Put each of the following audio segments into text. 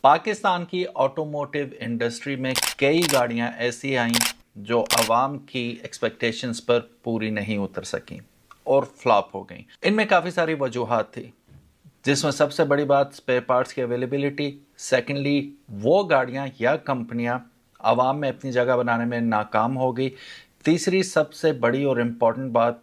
पाकिस्तान की automotive industry में कई गाड़ियां ऐसी आईं जो आवाम की एक्सपेक्टेशंस पर पूरी नहीं उतर सकीं और फ्लॉप हो गईं। इनमें काफ़ी सारी वजूहात थी, जिसमें सबसे बड़ी बात स्पेयर पार्ट्स की अवेलेबिलिटी, सेकेंडली वो गाड़ियां या कंपनियां आवाम में अपनी जगह बनाने में नाकाम हो गई, तीसरी सबसे बड़ी और इम्पॉर्टेंट बात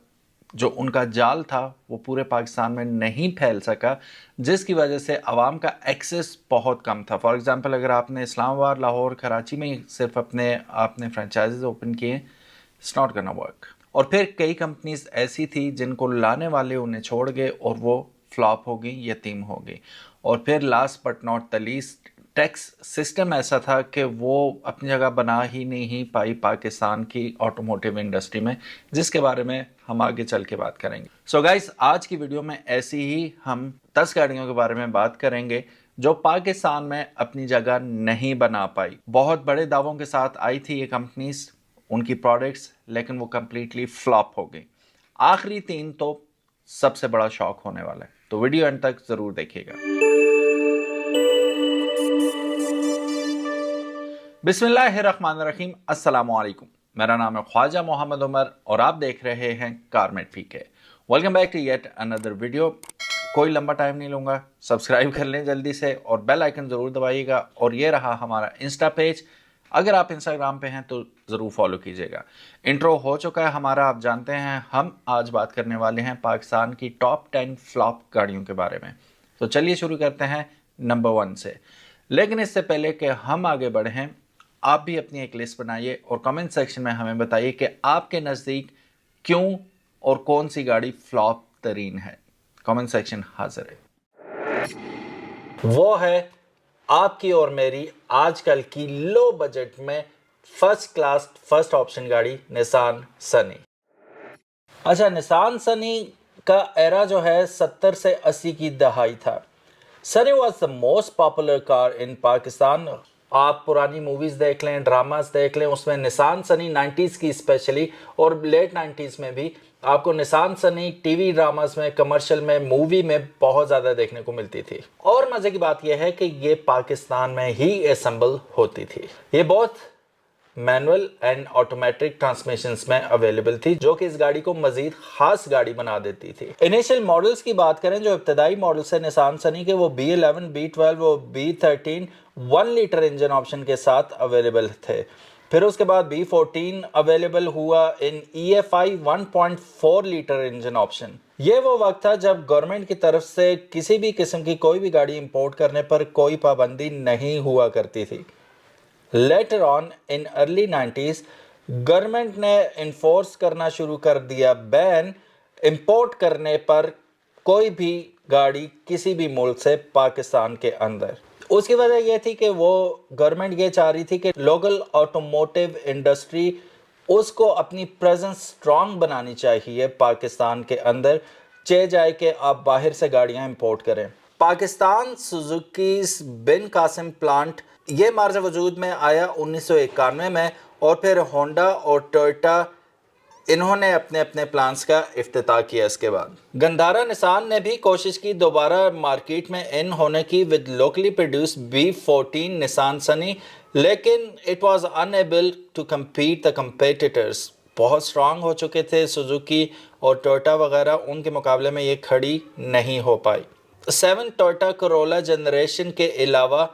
जो उनका जाल था वो पूरे पाकिस्तान में नहीं फैल सका, जिसकी वजह से आवाम का एक्सेस बहुत कम था। फॉर एग्जांपल अगर आपने इस्लामाबाद, लाहौर, कराची में ही सिर्फ आपने फ्रेंचाइजीज ओपन किए, इट्स नॉट गोना वर्क। और फिर कई कंपनीज ऐसी थी जिनको लाने वाले उन्हें छोड़ गए और वो फ्लॉप हो गई, यतीम हो गई। और फिर last but not the least, tax system ऐसा था कि वो अपनी जगह बना ही नहीं पाई पाकिस्तान की ऑटोमोटिव इंडस्ट्री में, जिसके बारे में हम आगे चल के बात करेंगे। सो गाइस, आज की वीडियो में ऐसी ही हम 10 गाड़ियों के बारे में बात करेंगे जो पाकिस्तान में अपनी जगह नहीं बना पाई। बहुत बड़े दावों के साथ आई थी ये कंपनीज, उनकी प्रोडक्ट्स, लेकिन वो कंप्लीटली फ्लॉप हो गई। आखिरी 3 तो सबसे बड़ा शॉक होने वाला है, तो वीडियो एंड तक जरूर देखिएगा। बिस्मिल्लाहिर्रहमानिर्रहीम, अस्सलामु अलैकुम। मेरा नाम है ख्वाजा मोहम्मद उमर और आप देख रहे हैं CarMate P K. Welcome back to yet another video. कोई लंबा टाइम नहीं लूँगा, सब्सक्राइब कर लें जल्दी से और बेल आइकन ज़रूर दबाइएगा। और ये रहा हमारा इंस्टा पेज, अगर आप इंस्टाग्राम पे हैं तो ज़रूर फॉलो कीजिएगा। इंट्रो हो चुका है हमारा, आप जानते हैं हम आज बात करने वाले हैं पाकिस्तान की टॉप 10 फ्लॉप गाड़ियों के बारे में। तो चलिए शुरू करते हैं नंबर 1 से। लेकिन इससे पहले कि हम आगे बढ़ें, आप भी अपनी एक लिस्ट बनाइए और कमेंट सेक्शन में हमें बताइए कि आपके नज़दीक क्यों और कौन सी गाड़ी फ्लॉप तरीन है। कमेंट सेक्शन हाजिर है। वो है आपकी और मेरी आजकल की लो बजट में फर्स्ट क्लास फर्स्ट ऑप्शन गाड़ी निसान सनी। अच्छा, निसान सनी का एरा जो है 70 से 80 की दहाई था। Sunny was the most popular car in Pakistan. आप पुरानी मूवीज़ देख लें, ड्रामास देख लें, उसमें निसान सनी 90s की स्पेशली और लेट 90s में भी आपको निसान सनी टीवी ड्रामास में, कमर्शियल में, मूवी में बहुत ज़्यादा देखने को मिलती थी। और मज़े की बात यह है कि ये पाकिस्तान में ही असेंबल होती थी। ये बहुत मैनुअल एंड ऑटोमेटिक ट्रांसमिशंस में अवेलेबल थी, जो कि इस गाड़ी को मजीद खास गाड़ी बना देती थी। इनिशियल मॉडल्स की बात करें, जो इब्तदाई मॉडल्स है निसान सनी के, वो B11, B12 और B13 1 लीटर इंजन ऑप्शन के साथ अवेलेबल थे। फिर उसके बाद B14 अवेलेबल हुआ इन EFI 1.4 लीटर इंजन ऑप्शन। ये वो वक्त था जब गवर्नमेंट की तरफ से किसी भी किस्म की कोई भी गाड़ी इंपोर्ट करने पर कोई पाबंदी नहीं हुआ करती थी। Later on in early 90s government ने इन्फोर्स करना शुरू कर दिया बैन इंपोर्ट करने पर कोई भी गाड़ी किसी भी मुल्क से पाकिस्तान के अंदर। उसकी वजह यह थी कि वो गवर्नमेंट ये चाह रही थी कि लोकल ऑटोमोटिव इंडस्ट्री उसको अपनी प्रेजेंस स्ट्रांग बनानी चाहिए पाकिस्तान के अंदर, चाहे जाए कि आप बाहर से गाड़ियां इंपोर्ट करें। पाकिस्तान सुजुकी बिन कासिम प्लांट ये मार्ज वजूद में आया 1991 में, और फिर होंडा और टोयोटा इन्होंने अपने अपने प्लान्स का इफ्तिताह किया। इसके बाद गंदारा निसान ने भी कोशिश की दोबारा मार्केट में इन होने की with locally produce B14 Nissan Sunny, लेकिन it was unable to compete the competitors. बहुत स्ट्रांग हो चुके थे सुजुकी और टोयोटा वगैरह, उनके मुकाबले में ये खड़ी नहीं हो पाई। 7 टोयोटा कोरोला जनरेशन के अलावा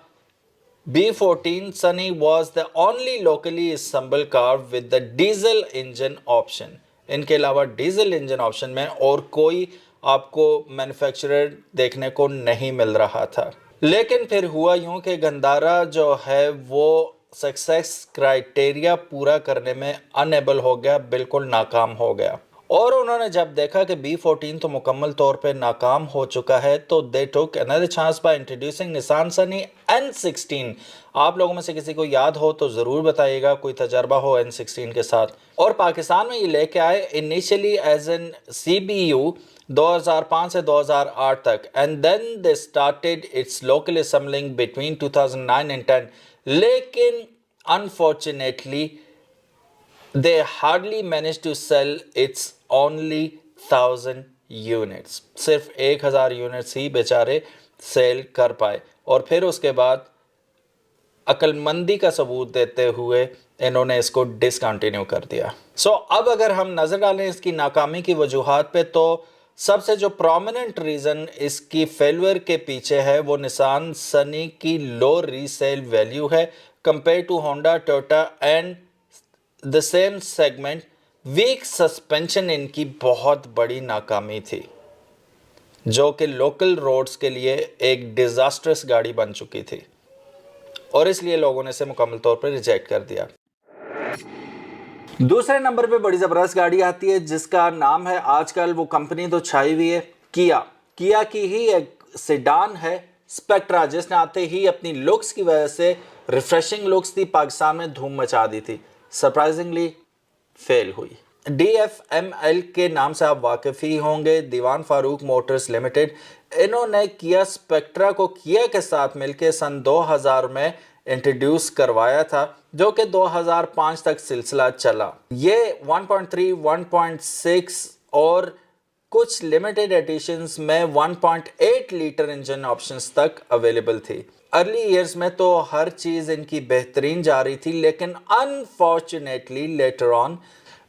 B14 Sunny was the only locally assembled car with the diesel engine option. इनके अलावा डीजल इंजन ऑप्शन में और कोई आपको मैन्युफैक्चरर देखने को नहीं मिल रहा था। लेकिन फिर हुआ यूं कि गंदारा जो है वो सक्सेस क्राइटेरिया पूरा करने में अनएबल हो गया, बिल्कुल नाकाम हो गया। और उन्होंने जब देखा कि B14 तो मुकम्मल तौर पे नाकाम हो चुका है, तो they took another chance by introducing Nissan Sunny N16। आप लोगों में से किसी को याद हो तो ज़रूर बताइएगा, कोई तजर्बा हो N16 के साथ। और पाकिस्तान में ये लेके आए इनिशियली एज एन CBU 2005 से 2008 तक, and then they started its local assembling between 2009 and 10। लेकिन अनफॉर्चुनेटली they hardly managed to sell its only 1000 units। सिर्फ 1000 यूनिट्स ही बेचारे सेल कर पाए। और फिर उसके बाद अक्लमंदी का सबूत देते हुए इन्होंने इसको डिसकंटिन्यू कर दिया। अब अगर हम नज़र डालें इसकी नाकामी की वजूहात पे, तो सबसे जो प्रोमिनेंट रीज़न इसकी फेलियर के पीछे है वो निसान सनी की लो रीसेल वैल्यू है compare to Honda, Toyota and the same segment. Weak suspension इनकी बहुत बड़ी नाकामी थी, जो कि लोकल रोड्स के लिए एक डिज़ास्ट्रस गाड़ी बन चुकी थी, और इसलिए लोगों ने इसे मुकम्मल तौर पर रिजेक्ट कर दिया। दूसरे नंबर पे बड़ी ज़बरदस्त गाड़ी आती है जिसका नाम है, आजकल वो कंपनी तो छाई हुई है, किया की ही एक सेडान है स्पेक्ट्रा, जिसने आते ही अपनी लुक्स की वजह से, रिफ्रेशिंग लुक्स थी, पाकिस्तान में धूम मचा दी थी, सरप्राइजिंगली फेल हुई। DFML के नाम से आप वाकिफ ही होंगे, दीवान फारूक मोटर्स लिमिटेड। इन्होंने किया स्पेक्ट्रा को किया के साथ मिलकर सन 2000 में इंट्रोड्यूस करवाया था, जो कि 2005 तक सिलसिला चला। ये 1.3, 1.6 और कुछ लिमिटेड एडिशंस में 1.8 लीटर इंजन ऑप्शंस तक अवेलेबल थी। अर्ली ईयर्स में तो हर चीज़ इनकी बेहतरीन जा रही थी, लेकिन अनफॉर्चुनेटली लेटर ऑन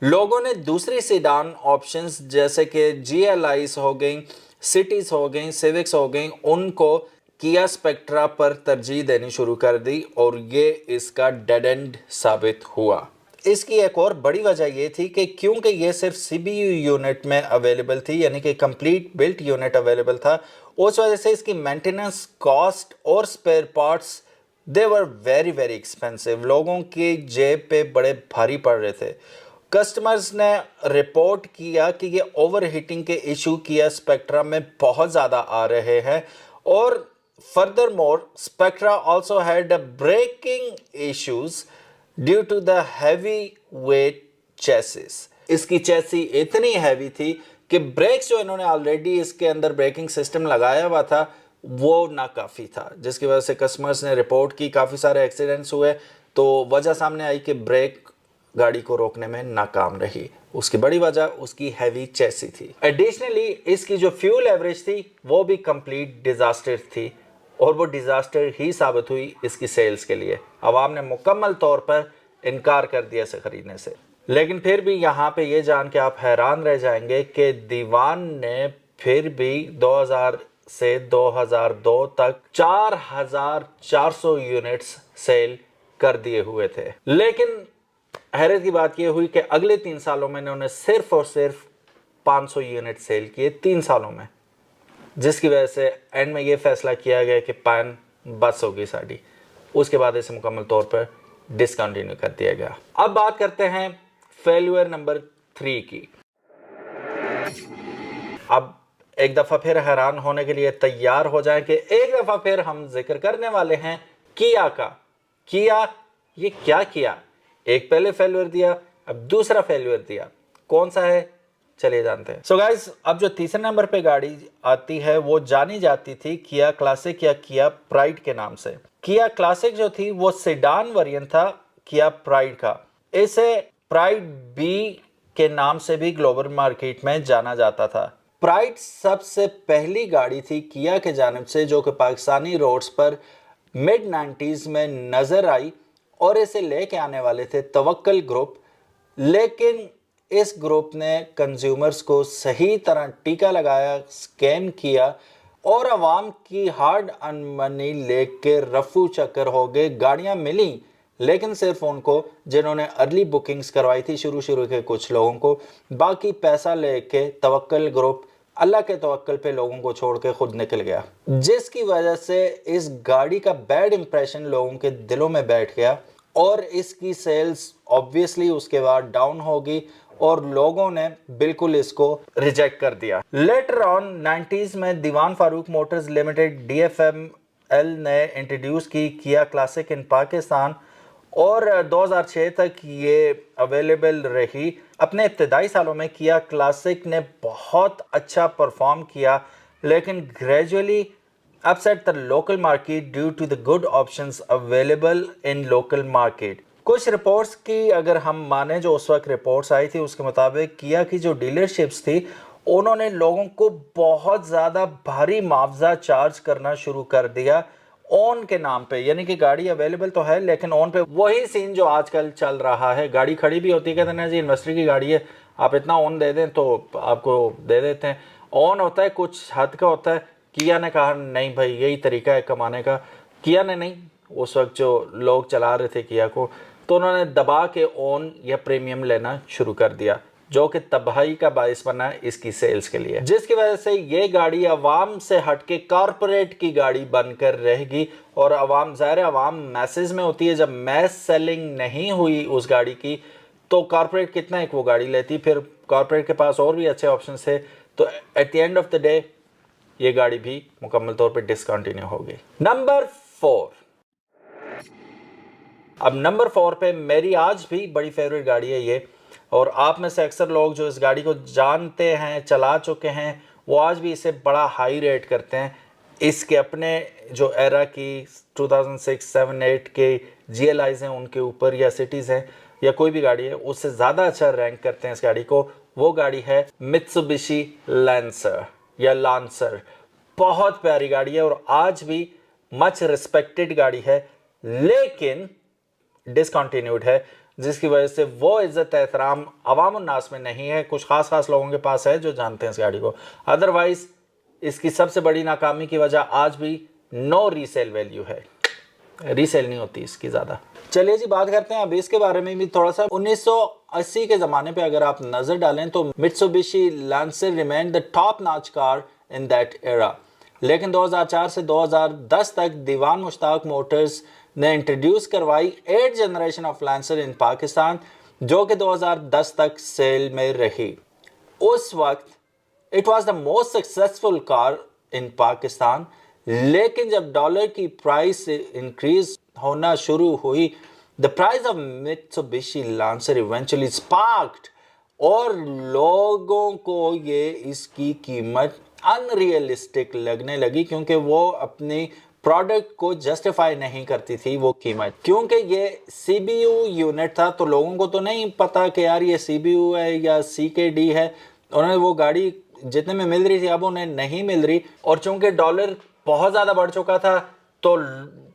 लोगों ने दूसरी सेडान ऑप्शंस जैसे कि GLIs हो गई, सिटीज़ हो गई, सिविक्स हो गई, उनको किया स्पेक्ट्रा पर तरजीह देनी शुरू कर दी, और ये इसका डेड एंड साबित हुआ। इसकी एक और बड़ी वजह ये थी कि क्योंकि ये सिर्फ CBU यूनिट में अवेलेबल थी, यानी कि कंप्लीट बिल्ट यूनिट अवेलेबल था, उस वजह से इसकी मेंटेनेंस कॉस्ट और spare parts they were very very expensive, लोगों की जेब पे बड़े भारी पड़ रहे थे। कस्टमर्स ने रिपोर्ट किया कि ये ओवर हीटिंग के इशू किया स्पेक्ट्रा में बहुत ज़्यादा आ रहे हैं, और furthermore Spectra also had braking issues due to the heavy weight chassis. इसकी चेसी इतनी हैवी थी कि ब्रेक्स जो इन्होंने ऑलरेडी इसके अंदर ब्रेकिंग सिस्टम लगाया हुआ था वो नाकाफ़ी था, जिसकी वजह से कस्टमर्स ने रिपोर्ट की, काफ़ी सारे एक्सीडेंट्स हुए, तो वजह सामने आई कि ब्रेक गाड़ी को रोकने में नाकाम रही। उसकी बड़ी वजह उसकी हैवी चेसी थी। एडिशनली इसकी जो फ्यूल एवरेज थी वो भी कंप्लीट डिज़ास्टर थी, और वो डिज़ास्टर ही साबित हुई इसकी सेल्स के लिए। आवाम ने मुकम्मल तौर पर इनकार कर दिया इसे ख़रीदने से। लेकिन फिर भी यहाँ पे ये जान के आप हैरान रह जाएंगे कि दीवान ने फिर भी 2000 से 2002 तक 4400 यूनिट्स सेल कर दिए हुए थे। लेकिन हैरत की बात यह हुई कि अगले 3 सालों में इन्होंने सिर्फ और सिर्फ 500 यूनिट सेल किए 3 सालों में, जिसकी वजह से एंड में ये फैसला किया गया कि पैन बस होगी साड़ी। उसके बाद इसे मुकम्मल तौर पर डिसकंटिन्यू कर दिया गया। अब बात करते हैं फेल्यूर नंबर 3 की। अब एक दफ़ा फिर हैरान होने के लिए तैयार हो जाएं कि एक दफ़ा फिर हम जिक्र करने वाले हैं किया का। किया ये क्या किया, एक पहले फेल्यूर दिया, अब दूसरा फेल्यूर दिया, कौन सा है चलिए जानते हैं। सो गाइस, अब जो तीसरे नंबर पे गाड़ी आती है वो जानी जाती थी किया क्लासिक या किया प्राइड के नाम से। किया क्लासिक जो थी वो सेडान वेरिएंट था किया प्राइड का। इसे प्राइड बी के नाम से भी ग्लोबल मार्केट में जाना जाता था। प्राइड सबसे पहली गाड़ी थी किया के जानिब से जो कि पाकिस्तानी रोड्स पर मिड 90s में नजर आई, और इसे लेके आने वाले थे तवक्कल ग्रुप। लेकिन इस ग्रुप ने कंज्यूमर्स को सही तरह टीका लगाया, स्कैम किया, और आवाम की हार्ड अर्न मनी लेके रफू चक्कर हो गए। गाड़ियां मिली लेकिन सिर्फ उनको जिन्होंने अर्ली बुकिंग्स करवाई थी, शुरू के कुछ लोगों को। बाकी पैसा लेके तवक्कल ग्रुप अल्लाह के तवक्कल पे लोगों को छोड़ के खुद निकल गया, जिसकी वजह से इस गाड़ी का बैड इंप्रेशन लोगों के दिलों में बैठ गया, और इसकी सेल्स ऑब्वियसली उसके बाद डाउन होगी, और लोगों ने बिल्कुल इसको रिजेक्ट कर दिया। लेटर ऑन 90s में दीवान फारूक मोटर्स लिमिटेड DFML ने इंट्रोड्यूस की किया क्लासिक इन पाकिस्तान, और 2006 तक ये अवेलेबल रही। अपने इब्तदाई सालों में किया क्लासिक ने बहुत अच्छा परफॉर्म किया, लेकिन gradually upset the local market due to the good options available in local market. कुछ रिपोर्ट्स की अगर हम माने, जो उस वक्त रिपोर्ट्स आई थी उसके मुताबिक किया की जो डीलरशिप्स थी उन्होंने लोगों को बहुत ज़्यादा भारी मुआवजा चार्ज करना शुरू कर दिया, ऑन کے نام پہ, یعنی کہ گاڑی اویلیبل تو ہے لیکن آن پہ وہی سین جو آج کل چل رہا ہے. گاڑی کھڑی بھی ہوتی ہے, کہتے ہیں جی انویسٹر کی گاڑی ہے, آپ اتنا آن دے دیں تو آپ کو دے دیتے ہیں. آن ہوتا ہے کچھ حد کا ہوتا ہے. کیا نے کہا نہیں بھائی یہی طریقہ ہے کمانے کا. کیا نے نہیں, اس وقت جو لوگ چلا رہے تھے کیا کو, تو انہوں نے دبا کے آن یا پریمیم لینا شروع کر دیا, جو کہ تباہی کا باعث بنا اس کی سیلز کے لیے, جس کی وجہ سے یہ گاڑی عوام سے ہٹ کے کارپوریٹ کی گاڑی بن کر رہے گی. اور عوام, ظاہر عوام میسز میں ہوتی ہے, جب میس سیلنگ نہیں ہوئی اس گاڑی کی تو کارپوریٹ کتنا ایک وہ گاڑی لیتی, پھر کارپوریٹ کے پاس اور بھی اچھے آپشنز تھے, تو at the end of the day یہ گاڑی بھی مکمل طور پہ ڈسکنٹینیو ہو گئی. نمبر 4. اب نمبر 4 پہ میری آج بھی بڑی فیوریٹ گاڑی ہے یہ, اور آپ میں سے اکثر لوگ جو اس گاڑی کو جانتے ہیں, چلا چکے ہیں, وہ آج بھی اسے بڑا ہائی ریٹ کرتے ہیں. اس کے اپنے جو ایرا کی 2006, 7, 8 کے جی ایل آئیز ہیں ان کے اوپر, یا سٹیز ہیں, یا کوئی بھی گاڑی ہے, اس سے زیادہ اچھا رینک کرتے ہیں اس گاڑی کو. وہ گاڑی ہے میتسوبشی لینسر یا لانسر. بہت پیاری گاڑی ہے اور آج بھی مچ ریسپیکٹڈ گاڑی ہے, لیکن ڈسکنٹینیوڈ ہے, جس کی وجہ سے وہ عزت احترام عوام الناس میں نہیں ہے. کچھ خاص لوگوں کے پاس ہے جو جانتے ہیں اس گاڑی کو, ادروائز اس کی سب سے بڑی ناکامی کی وجہ آج بھی نو ریسیل ویلیو ہے, ریسیل نہیں ہوتی اس کی زیادہ. چلیے جی بات کرتے ہیں اب اس کے بارے میں بھی تھوڑا سا. 1980 کے زمانے پہ اگر آپ نظر ڈالیں تو Mitsubishi Lancer remain the top notch car in that era, لیکن 2004 سے 2010 تک دیوان مشتاق موٹرز نے انٹروڈیوس کروائی 8 generation of Lancer in Pakistan, جو کہ 2010 تک سیل میں رہی. اس وقت it was the most successful car in Pakistan, لیکن جب ڈالر کی پرائس انکریز ہونا شروع ہوئی, the prize of Mitsubishi Lancer eventually sparked, اور لوگوں کو یہ اس کی قیمت ان ریئلسٹک لگنے لگی, کیونکہ وہ اپنی پروڈکٹ کو جسٹیفائی نہیں کرتی تھی وہ قیمت. کیونکہ یہ سی بی یو یونٹ تھا تو لوگوں کو تو نہیں پتا کہ یار یہ سی بی یو ہے یا سی کے ڈی ہے, انہیں وہ گاڑی جتنے میں مل رہی تھی اب انہیں نہیں مل رہی. اور چونکہ ڈالر بہت زیادہ بڑھ چکا تھا تو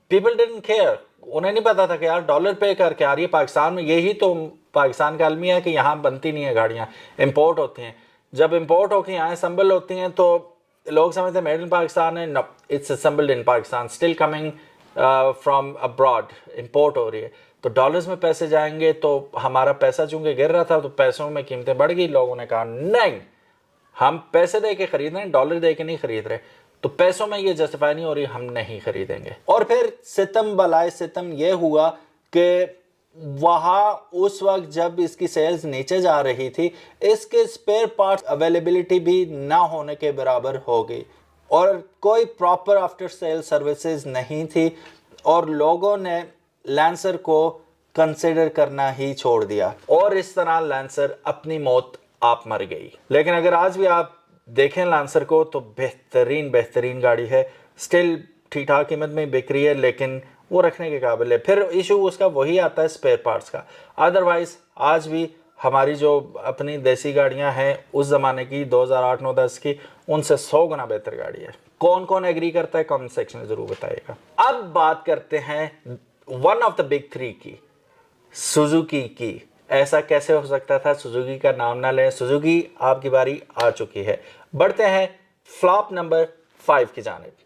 پیپل ڈنٹ کیئر, انہیں نہیں پتا تھا کہ یار ڈالر پے کر کے آ رہی ہے پاکستان میں, یہی تو پاکستان کا المیہ ہے کہ یہاں بنتی نہیں ہے گاڑیاں, امپورٹ ہوتی ہیں. جب امپورٹ ہو کے یہاں اسمبل ہوتی ہیں تو لوگ سمجھتے ہیں میڈ ان پاکستان ہے, no it's assembled in Pakistan, still coming from abroad, import ہو رہی ہے. تو ڈالرز میں پیسے جائیں گے تو ہمارا پیسہ چونکہ گر رہا تھا تو پیسوں میں قیمتیں بڑھ گئی. لوگوں نے کہا نہیں, ہم پیسے دے کے خرید رہے ہیں, ڈالر دے کے نہیں خرید رہے, تو پیسوں میں یہ جسٹیفائی نہیں ہو رہی, ہم نہیں خریدیں گے. اور پھر ستم بلائے ستم یہ ہوا کہ وہاں اس وقت جب اس کی سیلز نیچے جا رہی تھی, اس کے سپیئر پارٹس اویلیبلٹی بھی نہ ہونے کے برابر ہو گئی, اور کوئی پراپر آفٹر سیل سروسز نہیں تھی, اور لوگوں نے لانسر کو کنسیڈر کرنا ہی چھوڑ دیا, اور اس طرح لانسر اپنی موت آپ مر گئی. لیکن اگر آج بھی آپ دیکھیں لانسر کو تو بہترین گاڑی ہے, سٹل ٹھیک ٹھاک قیمت میں بک رہی ہے, لیکن وہ رکھنے کے قابل ہے. پھر ایشو اس کا وہی آتا ہے سپیئر پارٹس کا. ادروائز آج بھی ہماری جو اپنی دیسی گاڑیاں ہیں اس زمانے کی 2008, 9, 10 کی, ان سے 100 گنا بہتر گاڑی ہے. کون ایگری کرتا ہے کامنٹ سیکشن میں ضرور بتائیے گا. اب بات کرتے ہیں ون آف دا بگ 3 کی, سوزوکی کی. ایسا کیسے ہو سکتا تھا سوزوکی کا نام نہ لیں, سوزوکی آپ کی باری آ چکی ہے. بڑھتے ہیں فلاپ نمبر 5 کی جانب.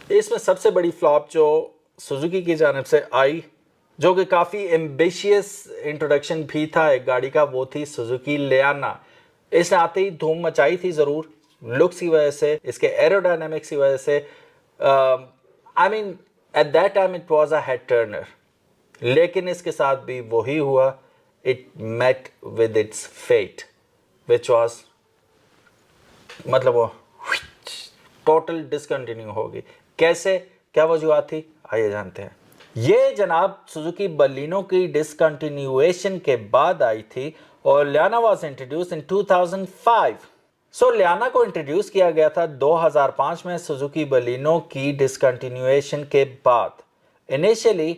اس میں سب سے بڑی فلاپ جو سوزوکی کی جانب سے آئی, جو کہ کافی ایمبیشیس انٹروڈکشن بھی تھا ایک گاڑی کا, وہ تھی سوزوکی لیانا. اس نے آتے ہی دھوم مچائی تھی ضرور, لکس کی وجہ سے, اس کے ایرو ڈائنامکس کی وجہ سے. I mean at that time it was a head turner, لیکن اس کے ساتھ بھی وہی ہوا, it met with its fate which was مطلب وہ ٹوٹل ڈسکنٹینیو ہوگی. کیسے, کیا وجوہات تھی, آئیے جانتے ہیں. یہ جناب سوزوکی بلینو کی ڈسکنٹینیویشن کے بعد آئی تھی, اور Liana was introduce in 2005. So Liana کو انٹروڈیوس کیا گیا تھا 2005 میں سوزوکی بلینو کی ڈسکنٹینیویشن کے بعد. Initially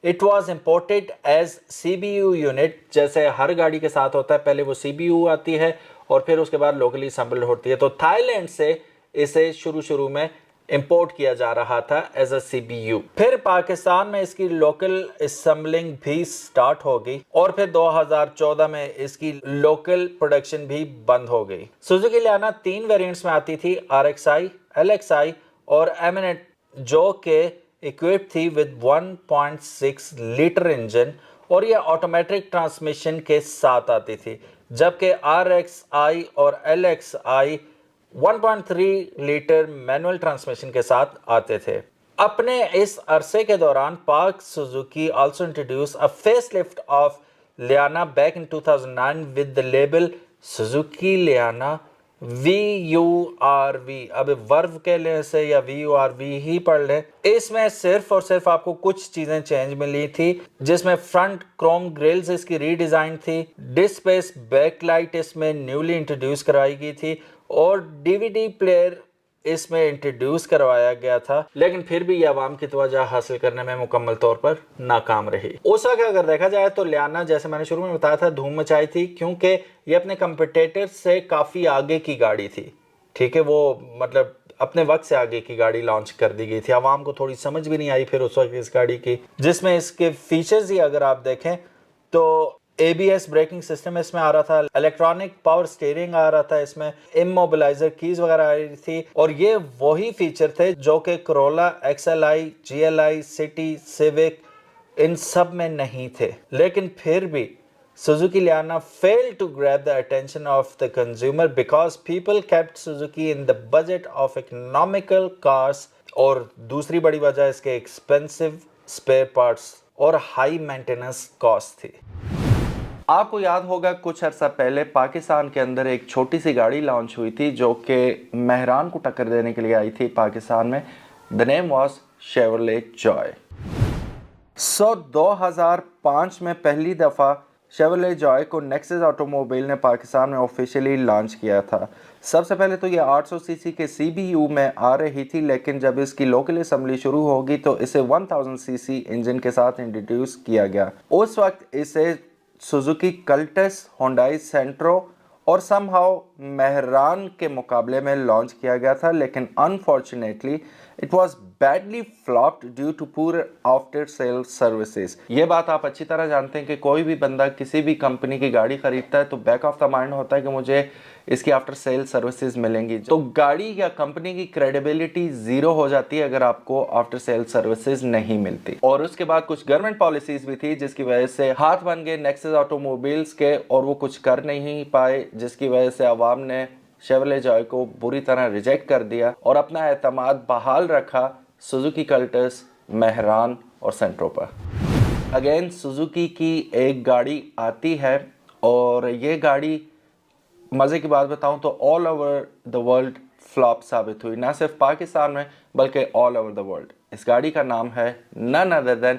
it was imported as C B U unit, جیسے ہر گاڑی کے ساتھ ہوتا ہے, پہلے وہ سی بی یو آتی ہے اور پھر اس کے بعد لوکلی اسمبل ہوتی ہے. تو تھائی لینڈ سے اسے شروع میں امپورٹ کیا جا رہا تھا ایز اے CPU. پھر پاکستان میں اس کی لوکل اسمبلنگ بھی سٹارٹ ہو گئی اور پھر 2014 میں اس کی لوکل پروڈکشن بھی بند ہو گئی. سوزوکی لیانا 3 ویریئنٹس میں آتی تھی, RXi, LXi اور Eminent, جو کہ equipped تھی with 1.6 لیٹر انجن اور یہ آٹومیٹک ٹرانسمیشن کے ساتھ آتی تھی, جبکہ RXi اور LXi 1.3 لیٹر مینول ٹرانسمیشن کے ساتھ آتے تھے. اپنے اس عرصے کے دوران Pak Suzuki also introduce a facelift of Liana back in 2009 with the label Suzuki Liana VURV. اب ورو کے لیں سے یا VURV ہی پڑھ لیں. اس میں صرف اور صرف آپ کو کچھ چیزیں چینج ملی تھی, جس میں فرنٹ کروم گرلز اس کی ری ڈیزائن تھی, ڈسک اسپیس بیک لائٹ اس میں نیولی انٹروڈیوس کرائی گئی تھی اور DVD پلیئر اس میں انٹروڈیوس کروایا گیا تھا, لیکن پھر بھی یہ عوام کی توجہ حاصل کرنے میں مکمل طور پر ناکام رہی. اس وقت اگر دیکھا جائے تو لیانا, جیسے میں نے شروع میں بتایا تھا, دھوم مچائی تھی کیونکہ یہ اپنے کمپیٹیٹر سے کافی آگے کی گاڑی تھی. ٹھیک ہے, وہ مطلب اپنے وقت سے آگے کی گاڑی لانچ کر دی گئی تھی. عوام کو تھوڑی سمجھ بھی نہیں آئی پھر اس وقت اس گاڑی کی, جس میں اس کے فیچرز ہی اگر آپ دیکھیں تو ABS بریکنگ سسٹم اس میں آ رہا تھا, الیکٹرانک پاور سٹیئرنگ آ رہا تھا, اس میں اموبلائزر کیز وغیرہ آ رہی تھی, اور یہ وہی فیچر تھے جو کہ Corolla, XLI, GLI, City, Civic ان سب میں نہیں تھے. لیکن پھر بھی Suzuki Liana failed to grab the attention of the consumer because people kept Suzuki in the budget of economical cars, اور دوسری بڑی وجہ اس کے expensive spare parts اور high maintenance cost تھی. آپ کو یاد ہوگا کچھ عرصہ پہلے پاکستان کے اندر ایک چھوٹی سی گاڑی لانچ ہوئی تھی جو کہ مہران کو ٹکر دینے کے لیے آئی تھی پاکستان میں. The name was Chevrolet Joy. 2005 میں پہلی دفعہ Chevrolet Joy کو نیکسس آٹوموبائل نے پاکستان میں آفیشیلی لانچ کیا تھا. سب سے پہلے تو یہ 800 سی سی کے CBU میں آ رہی تھی, لیکن جب اس کی لوکل اسمبلی شروع ہوگی تو اسے 1000 سی سی انجن کے ساتھ انٹروڈیوس کیا گیا. اس وقت اسے سوزوکی کلٹس, ہونڈائی سینٹرو اور سم ہاؤ مہران کے مقابلے میں لانچ کیا گیا تھا, لیکن unfortunately it was badly flopped due to poor after sale services. یہ بات آپ اچھی طرح جانتے ہیں کہ کوئی بھی بندہ کسی بھی کمپنی کی گاڑی خریدتا ہے تو بیک آف دا مائنڈ ہوتا ہے کہ مجھے اس کی آفٹر سیل سروسز ملیں گی, تو گاڑی یا کمپنی کی کریڈیبلٹی زیرو ہو جاتی ہے اگر آپ کو آفٹر سیل سروسز نہیں ملتی. اور اس کے بعد کچھ گورنمنٹ پالیسیز بھی تھی جس کی وجہ سے ہاتھ بن گئے نیکسس آٹوموبائلز کے, اور وہ کچھ کر نہیں پائے, جس کی وجہ سے عوام نے Chevrolet Joy کو بری طرح ریجیکٹ کر دیا اور اپنا اعتماد بحال رکھا سوزوکی کلٹس, مہران اور سینٹرو پر. اگین سوزوکی کی ایک گاڑی آتی ہے اور یہ گاڑی مزے کی بات بتاؤں تو all over the world flop ثابت ہوئی, نہ صرف پاکستان میں بلکہ آل اوور دا ورلڈ. اس گاڑی کا نام ہے نن ادر دین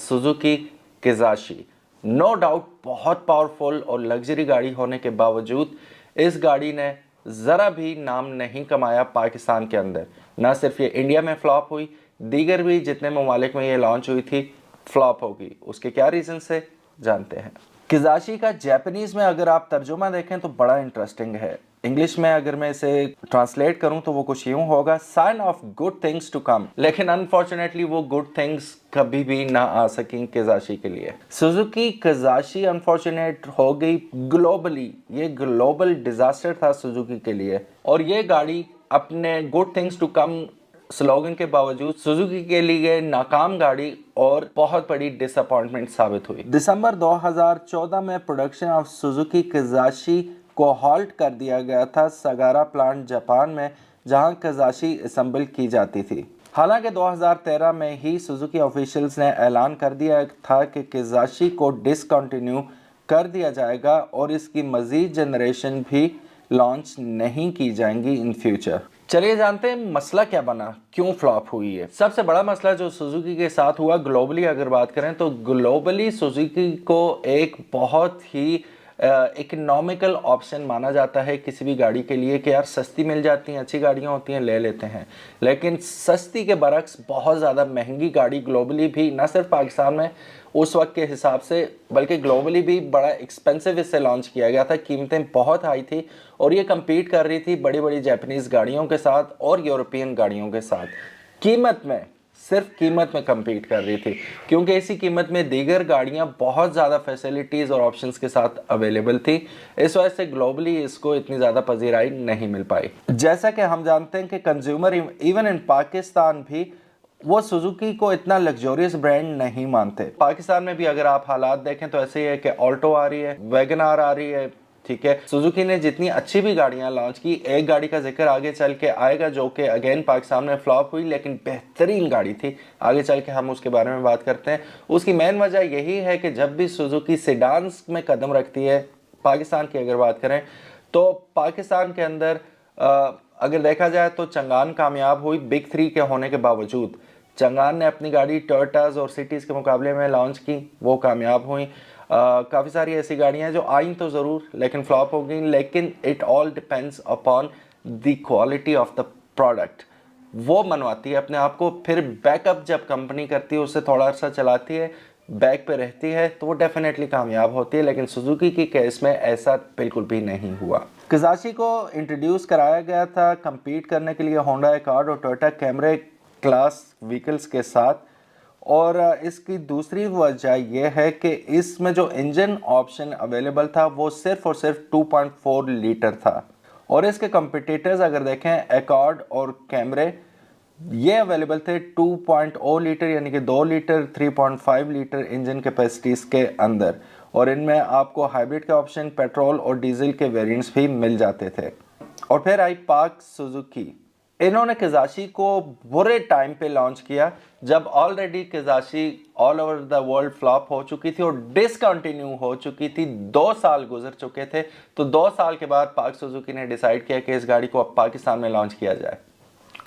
سوزوکی کزاشی. نو ڈاؤٹ بہت پاورفل اور لگژری گاڑی ہونے کے باوجود اس گاڑی نے ذرا بھی نام نہیں کمایا پاکستان کے اندر. نہ صرف یہ انڈیا میں فلاپ ہوئی, دیگر بھی جتنے ممالک میں یہ لانچ ہوئی تھی فلاپ ہوگی. اس کے کیا ریزن سے جانتے ہیں. کزاشی کا جیپنیز میں اگر آپ ترجمہ دیکھیں تو بڑا انٹرسٹنگ ہے. انگلش میں اگر میں اسے ٹرانسلیٹ کروں تو وہ کچھ یوں ہوگا, sign of good things to come. لیکن انفارچونیٹلی وہ گڈ تھنگس کبھی بھی نہ آ سکیں کزاشی کے لیے. سوزوکی کزاشی انفارچونیٹ ہو گئی گلوبلی. یہ گلوبل ڈیزاسٹر تھا سوزوکی کے لیے, اور یہ گاڑی اپنے good things to come slogan کے باوجود سوزوکی کے لیے ناکام گاڑی اور بہت بڑی ڈس اپوائنٹمنٹ ثابت ہوئی. دسمبر 2014 میں پروڈکشن آف سوزوکی کزاشی کو ہالٹ کر دیا گیا تھا سگارا پلانٹ جاپان میں, جہاں کزاشی اسمبل کی جاتی تھی. حالانکہ 2013 میں ہی سوزوکی آفیشلز نے اعلان کر دیا تھا کہ کزاشی کو ڈسکنٹینیو کر دیا جائے گا اور اس کی مزید جنریشن بھی لانچ نہیں کی جائیں گی ان فیوچر. چلیے جانتے ہیں مسئلہ کیا بنا, کیوں فلاپ ہوئی ہے. سب سے بڑا مسئلہ جو سوزوکی کے ساتھ ہوا گلوبلی اگر بات کریں تو گلوبلی سوزوکی کو ایک بہت ہی इकोनॉमिकल ऑप्शन माना जाता है किसी भी गाड़ी के लिए कि यार सस्ती मिल जाती हैं, अच्छी गाड़ियाँ होती हैं, ले लेते हैं। लेकिन सस्ती के बरक्स बहुत ज़्यादा महंगी गाड़ी ग्लोबली भी, ना सिर्फ पाकिस्तान में उस वक्त के हिसाब से बल्कि ग्लोबली भी बड़ा एक्सपेंसिव इससे लॉन्च किया गया था। कीमतें बहुत हाई थी और ये कम्पीट कर रही थी बड़ी बड़ी जापानीज़ गाड़ियों के साथ और यूरोपियन गाड़ियों के साथ। कीमत में, सिर्फ कीमत में कम्पीट कर रही थी, क्योंकि इसी कीमत में दीगर गाड़ियां बहुत ज़्यादा फैसिलिटीज़ और ऑप्शंस के साथ अवेलेबल थी। इस वजह से ग्लोबली इसको इतनी ज़्यादा पजीराई नहीं मिल पाई। जैसा कि हम जानते हैं कि कंज्यूमर इवन इन पाकिस्तान भी वो सुजुकी को इतना लग्जरियस ब्रांड नहीं मानते। पाकिस्तान में भी अगर आप हालात देखें तो ऐसे ही है कि ऑल्टो आ रही है, वैगन आर आ रही है, ठीक है। सुजुकी ने जितनी अच्छी भी गाड़ियां लॉन्च की, एक गाड़ी का जिक्र आगे चल के आएगा जो कि अगेन पाकिस्तान में फ्लॉप हुई, लेकिन बेहतरीन गाड़ी थी, आगे चल के हम उसके बारे में बात करते हैं। उसकी मेन वजह यही है कि जब भी सुजुकी सेडान्स में कदम रखती है, पाकिस्तान की अगर बात करें तो पाकिस्तान के अंदर अगर देखा जाए तो चंगान कामयाब हुई बिग 3 के होने के बावजूद। चंगान ने अपनी गाड़ी टोयोटास और सिटीज़ के मुकाबले में लॉन्च की, वो कामयाब हुई। काफ़ी सारी ऐसी गाड़ियाँ हैं जो आई तो ज़रूर लेकिन फ्लॉप हो गई, लेकिन it all depends upon the quality of the product. वो मनवाती है अपने आप को, फिर बैकअप जब कंपनी करती है, उससे थोड़ा अर्सा चलाती है, बैक पे रहती है, तो वो डेफिनेटली कामयाब होती है। लेकिन सुजुकी की केस में ऐसा बिल्कुल भी नहीं हुआ। किजाशी को इंट्रोड्यूस कराया गया था कम्पीट करने के लिए होंडा अकॉर्ड और टोयोटा कैमरे क्लास व्हीकल्स के साथ, और इसकी दूसरी वजह यह है कि इसमें जो इंजन ऑप्शन अवेलेबल था वो सिर्फ और सिर्फ 2.4 लीटर था, और इसके कंपटीटर्स अगर देखें अकॉर्ड और कैमरे, ये अवेलेबल थे 2.0 लीटर यानी कि 2 लीटर 3.5 लीटर इंजन कैपेसिटीज़ के अंदर, और इनमें आपको हाइब्रिड के ऑप्शन, पेट्रोल और डीजल के वेरिएंट्स भी मिल जाते थे। और फिर आई पाक सुजुकी। इन्होंने किजाशी को बुरे टाइम पे लॉन्च किया जब already Kizashi all over the world flop हो चुकी थी और डिसकंटिन्यू हो चुकी थी। 2 साल गुजर चुके थे, तो 2 साल के बाद पाक सुजुकी ने डिसाइड किया कि इस गाड़ी को अब पाकिस्तान में लॉन्च किया जाए।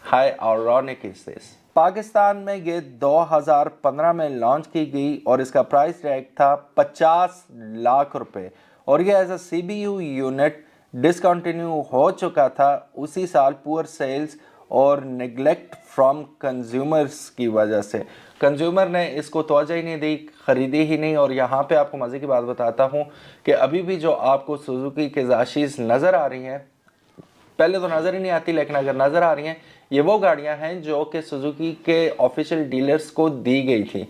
High ironic is this. Pakistan में ये 2015 में लॉन्च की गई और इसका प्राइस टैग था 50 लाख रुपए, और ये as a CBU unit discontinue हो चुका था उसी साल पुअर सेल्स और नेग्लेक्ट फ्रॉम कंज्यूमर्स की वजह से। कंज्यूमर ने इसको तवज्जो ही नहीं दी, ख़रीदी ही नहीं। और यहाँ पे आपको मज़े की बात बताता हूँ कि अभी भी जो आपको सुजुकी के जाशीज़ नज़र आ रही हैं, पहले तो नज़र ही नहीं आती, लेकिन अगर नज़र आ रही हैं, ये वो गाड़ियाँ हैं जो कि सुजुकी के ऑफिशियल डीलर्स को दी गई थी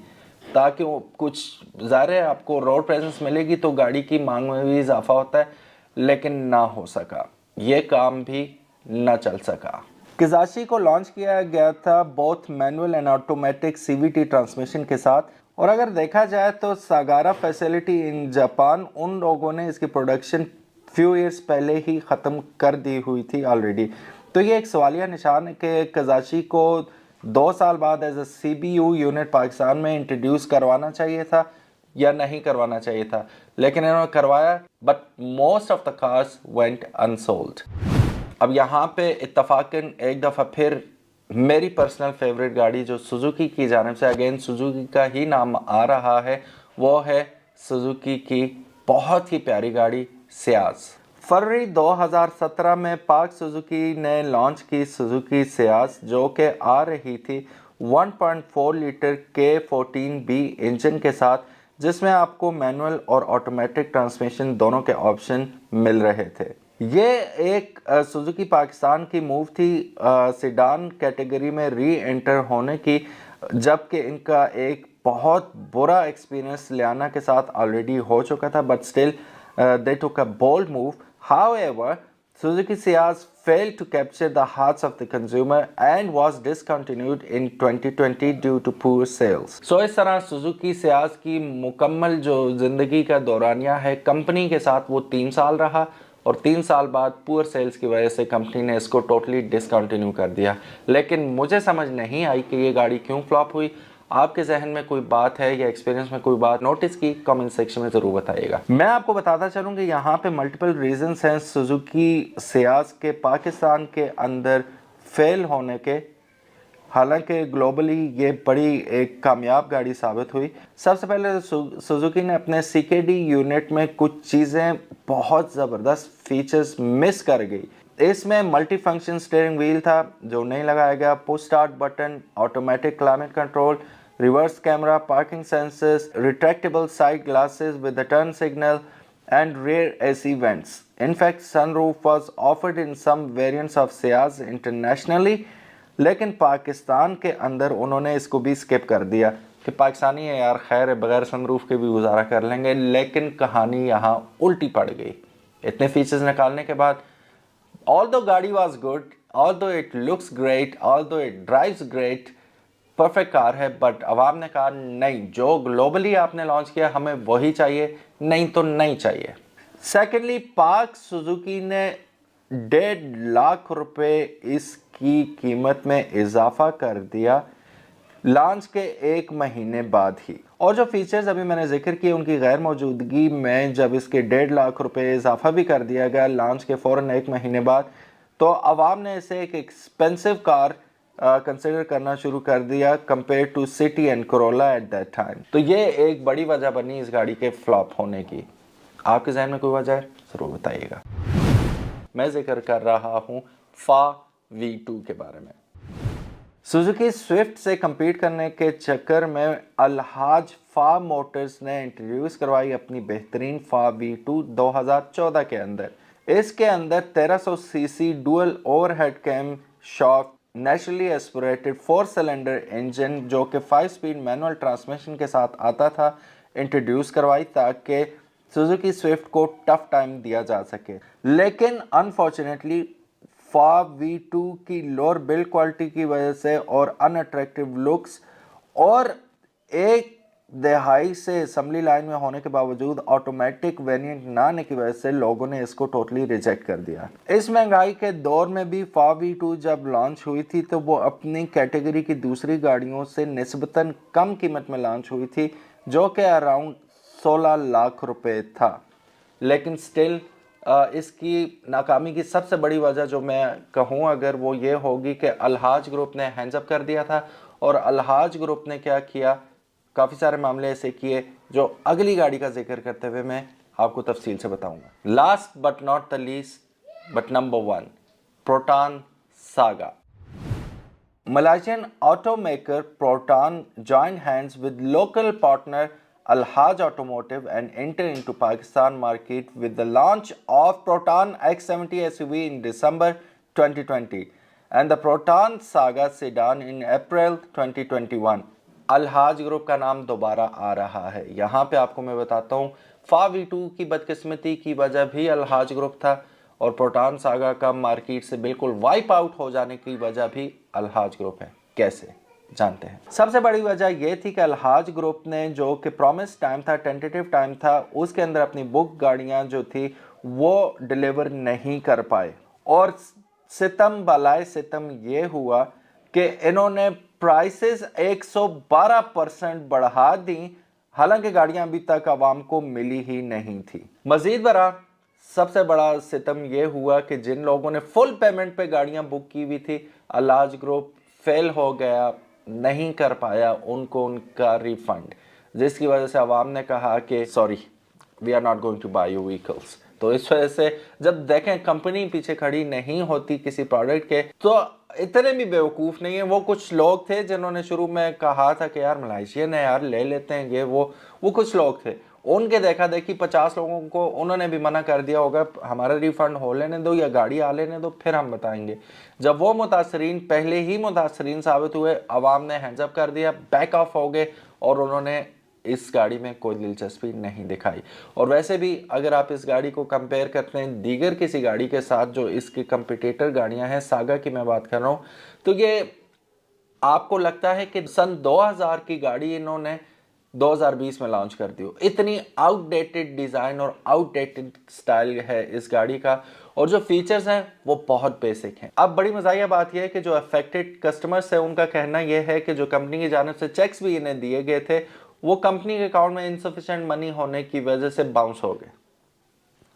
ताकि कुछ ज़ाहिर है आपको रोड प्रेजेंस मिलेगी तो गाड़ी की मांग में भी इजाफा होता है, लेकिन ना हो सका, ये काम भी ना चल सका। किजाशी को लॉन्च किया गया था both manual and automatic CVT transmission के साथ, और अगर देखा जाए तो सागारा फैसिलिटी इन जापान, उन लोगों ने इसकी प्रोडक्शन फ्यू ईयर्स पहले ही ख़त्म कर दी हुई थी ऑलरेडी। तो ये एक सवालिया निशान है कि किजाशी को 2 साल बाद as a CBU unit Pakistan में इंट्रोड्यूस करवाना चाहिए था या नहीं करवाना चाहिए था, लेकिन इन्होंने करवाया, but most of the cars went unsold. अब यहाँ पे इत्तफाकन एक दफ़ा फिर मेरी पर्सनल फेवरेट गाड़ी जो सुजुकी की जानिब से, अगेन सुजुकी का ही नाम आ रहा है, वो है सुजुकी की बहुत ही प्यारी गाड़ी सियाज। फरवरी 2017 में पाक सुजुकी ने लॉन्च की सुजुकी सियाज, जो कि आ रही थी 1.4 लीटर K14B इंजन के साथ, जिसमें आपको मैनुअल और ऑटोमेटिक ट्रांसमिशन दोनों के ऑप्शन मिल रहे थे। ये एक सुजुकी पाकिस्तान की मूव थी सेडान कैटेगरी में री एंटर होने की, जबकि इनका एक बहुत बुरा एक्सपीरियंस लियाना के साथ ऑलरेडी हो चुका था, but still they took a bold move. However, Suzuki Ciaz failed to capture the hearts of the consumer and was discontinued in 2020 due to poor sales. So इस तरह Suzuki Ciaz की मुकम्मल जो ज़िंदगी का दौरानिया है कंपनी के साथ वो 3 साल रहा, और 3 साल बाद पुअर सेल्स की वजह से कंपनी ने इसको टोटली डिसकंटिन्यू कर दिया। लेकिन मुझे समझ नहीं आई कि ये गाड़ी क्यों फ्लॉप हुई। आपके जहन में कोई बात है या एक्सपीरियंस में कोई बात नोटिस की, कमेंट सेक्शन में ज़रूर बताइएगा। मैं आपको बताता चलूँ कि यहाँ पे मल्टीपल रीजंस हैं सुजुकी सियाज के पाकिस्तान के अंदर फेल होने के, हालांकि ग्लोबली ये बड़ी एक कामयाब गाड़ी साबित हुई। सबसे पहले सुजुकी ने अपने सीकेडी यूनिट में कुछ चीज़ें बहुत ज़बरदस्त फीचर्स मिस कर गई। इसमें मल्टी फंक्शन स्टीयरिंग व्हील था जो नहीं लगाया गया, push start button, automatic climate control, reverse camera, parking sensors, retractable side glasses with the turn signal and rear AC vents. In fact, sunroof was offered in some variants of Ciaz internationally, लेकिन पाकिस्तान के अंदर उन्होंने इसको भी skip कर दिया कि पाकिस्तानी है यार, खैर है, बगैर सनरूफ के भी गुजारा कर लेंगे। लेकिन कहानी यहाँ उल्टी पड़ गई। इतने फीचर्स निकालने के बाद, although गाड़ी was good, although it looks great, although it drives great, perfect car है, बट अवाम ने कहा नहीं, जो ग्लोबली आपने लॉन्च किया हमें वही चाहिए, नहीं तो नहीं चाहिए। सेकेंडली, पाक सुजुकी ने 1.5 लाख रुपए इसकी कीमत में इजाफा कर दिया लॉन्च के 1 महीने बाद ही। और जो फीचर्स अभी मैंने जिक्र किए उनकी गैर मौजूदगी में जब इसके 1.5 लाख रुपए इजाफा भी कर दिया गया लॉन्च के फ़ौरन 1 महीने बाद, तो अवाम ने इसे एक एक्सपेंसिव कार कंसिडर करना शुरू कर दिया compare to City and Corolla at that time. तो ये एक बड़ी वजह बनी इस गाड़ी के फ्लॉप होने की। आपके जहन में कोई वजह है ज़रूर बताइएगा। मैं जिक्र कर रहा हूँ फा V2 के बारे में। सुजुकी स्विफ्ट से compete करने के चक्कर में अलहाज फा मोटर्स ने इंट्रोड्यूस करवाई अपनी बेहतरीन फा V2 2014 के अंदर। इसके अंदर 1300 CC dual overhead camshaft naturally aspirated 4 cylinder engine जो कि 5 स्पीड मैनुअल ट्रांसमिशन के साथ आता था इंट्रोड्यूस करवाई ताकि सुजुकी स्विफ्ट को टफ टाइम दिया जा सके। लेकिन अनफॉर्चुनेटली फा V2 की लोअर बिल्ड क्वालिटी की वजह से और अनअट्रैक्टिव लुक्स और एक दहाई से असम्बली लाइन में होने के बावजूद ऑटोमेटिक वेरिएंट ना आने की वजह से लोगों ने इसको टोटली रिजेक्ट कर दिया। इस महंगाई के दौर में भी फा V2 जब लॉन्च हुई थी तो वो अपनी कैटेगरी की दूसरी गाड़ियों से निस्बतन कम कीमत में लॉन्च हुई थी जो कि अराउंड 16 लाख रुपए था। लेकिन स्टिल इसकी नाकामी की सबसे बड़ी वजह जो मैं कहूँ अगर वो ये होगी कि अलहाज ग्रुप ने हैंड्स अप कर दिया था। और अलहाज ग्रुप ने क्या किया, काफ़ी सारे मामले ऐसे किए जो अगली गाड़ी का जिक्र करते हुए मैं आपको तफसील से बताऊंगा। Last but not the least but number 1, proton saga. Malaysian automaker Proton joined hands with local partner Al-Haj Automotive and entered into Pakistan market with the launch of Proton X70 SUV in December 2020 and the Proton Saga sedan in April 2021. Al-Haj group का नाम दोबारा आ रहा है। यहाँ पे आपको मैं बताता हूँ फा V2 की बदकिस्मती की वजह भी Al-Haj ग्रुप था और प्रोटॉन सागा का मार्केट से बिल्कुल वाइप आउट हो जाने की वजह भी अलहाज ग्रुप है। कैसे जानते हैं। सबसे बड़ी वजह यह थी कि अलहाज ग्रुप ने जो कि प्रॉमिस टाइम था, टेंटेटिव टाइम था, उसके अंदर अपनी बुक गाड़ियां जो थी वो डिलीवर नहीं कर पाए और सितम बलाए सितम ये हुआ कि इन्होंने प्राइसेस 112% बढ़ा दी, हालांकि गाड़ियां अभी तक आवाम को मिली ही नहीं थी। मजीद बरा सबसे बड़ा सितम यह हुआ कि जिन लोगों ने फुल पेमेंट पे गाड़ियां बुक की हुई थी अलहाज ग्रुप फेल हो गया, नहीं कर पाया उनको उनका रिफंड, जिसकी वजह से आवाम ने कहा कि sorry we are not going to buy your vehicles. तो इस वजह से जब देखें कंपनी पीछे खड़ी नहीं होती किसी प्रोडक्ट के तो इतने भी बेवकूफ़ नहीं है। वो कुछ लोग थे जिन्होंने शुरू में कहा था कि यार मलेशियन है यार ले लेते हैं ये वो कुछ लोग थे, उनके देखा देखी 50 लोगों को उन्होंने भी मना कर दिया होगा हमारा रिफंड हो लेने दो या गाड़ी आ लेने दो फिर हम बताएंगे। जब वो मुतासरीन पहले ही मुतासरीन साबित हुए आवाम ने हैंड्स अप कर दिया, बैक ऑफ हो गए और उन्होंने इस गाड़ी में कोई दिलचस्पी नहीं दिखाई। और वैसे भी अगर आप इस गाड़ी को कंपेयर करते हैं दीगर किसी गाड़ी के साथ जो इसकी कंपिटिटर गाड़ियां हैं, सागा की मैं बात कर रहा हूँ, तो ये आपको लगता है कि सन 2000 की गाड़ी इन्होंने 2020 में लॉन्च कर दी। इतनी आउटडेटेड डिज़ाइन और आउटडेटेड स्टाइल है इस गाड़ी का और जो फीचर्स हैं वो बहुत बेसिक हैं। अब बड़ी मज़ाहिया बात यह है कि जो अफेक्टेड कस्टमर्स है उनका कहना यह है कि जो कंपनी की जानिब से चेक्स भी इन्हें दिए गए थे वो कंपनी के अकाउंट में इनसफिशिएंट मनी होने की वजह से बाउंस हो गए।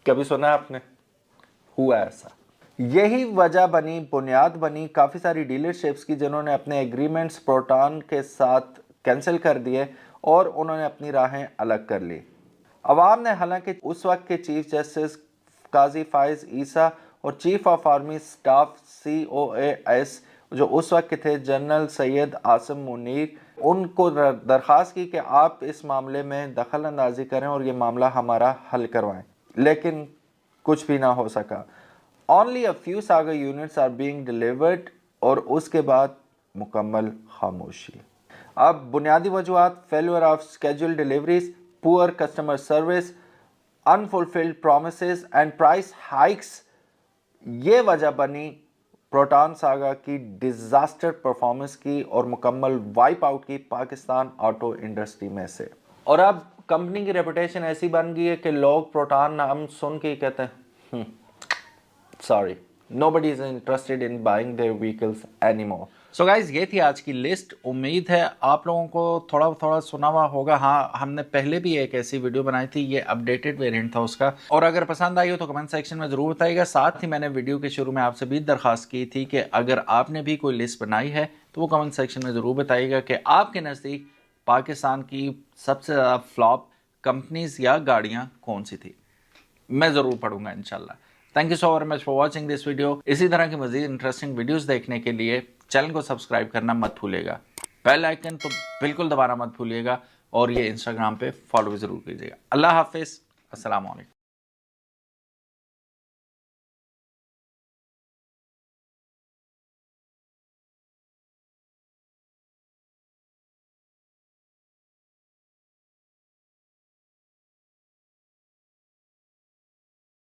कभी सुना आपने? हुआ ऐसा? यही वजह बनी, बुनियाद बनी काफ़ी सारी डीलरशिप्स की जिन्होंने अपने एग्रीमेंट्स प्रोटॉन के साथ कैंसिल कर दिए और उन्होंने अपनी राहें अलग कर ली। अवाम ने हालांकि उस वक्त के चीफ जस्टिस काजी फाइज ईसा और chief of army staff COAS जो उस वक्त के थे जनरल सैयद आसिम मुनीर, उनको दरख्वास्त की कि आप इस मामले में दखल अंदाजी करें और ये मामला हमारा हल करवाएं, लेकिन कुछ भी ना हो सका। Only a few Saga units are being delivered और उसके बाद मुकम्मल खामोशी। अब बुनियादी वजूहात failure of scheduled deliveries, poor customer service, unfulfilled promises and price hikes, ये वजह बनी प्रोटॉन सागा की डिजास्टर परफॉर्मेंस की और मुकम्मल वाइप आउट की पाकिस्तान ऑटो इंडस्ट्री में से। और अब कंपनी की रेपुटेशन ऐसी बन गई है कि लोग प्रोटॉन नाम सुन के ही कहते हैं sorry, nobody is interested in buying their vehicles anymore. So guys ये थी आज की लिस्ट। उम्मीद है आप लोगों को थोड़ा थोड़ा सुना हुआ होगा। हाँ, हमने पहले भी एक ऐसी वीडियो बनाई थी, ये अपडेटेड वेरिएंट था उसका, और अगर पसंद आई हो तो कमेंट सेक्शन में ज़रूर बताइएगा। साथ ही मैंने वीडियो के शुरू में आपसे भी दरख्वास्त की थी कि अगर आपने भी कोई लिस्ट बनाई है तो वो कमेंट सेक्शन में ज़रूर बताइएगा कि आपके नज़दीक पाकिस्तान की सबसे ज़्यादा फ्लॉप कंपनीज़ या गाड़ियाँ कौन सी थी। मैं ज़रूर पढ़ूंगा इंशाल्लाह। Thank you so very much for watching this video. इसी तरह की मज़ीद इंटरेस्टिंग वीडियोस देखने के लिए चैनल को सब्सक्राइब करना मत भूलिएगा। बेल आइकन तो बिल्कुल दबाना मत भूलिएगा और ये इंस्टाग्राम पे फॉलो भी ज़रूर कीजिएगा। अल्लाह हाफिज़, अस्सलाम वालेकुम।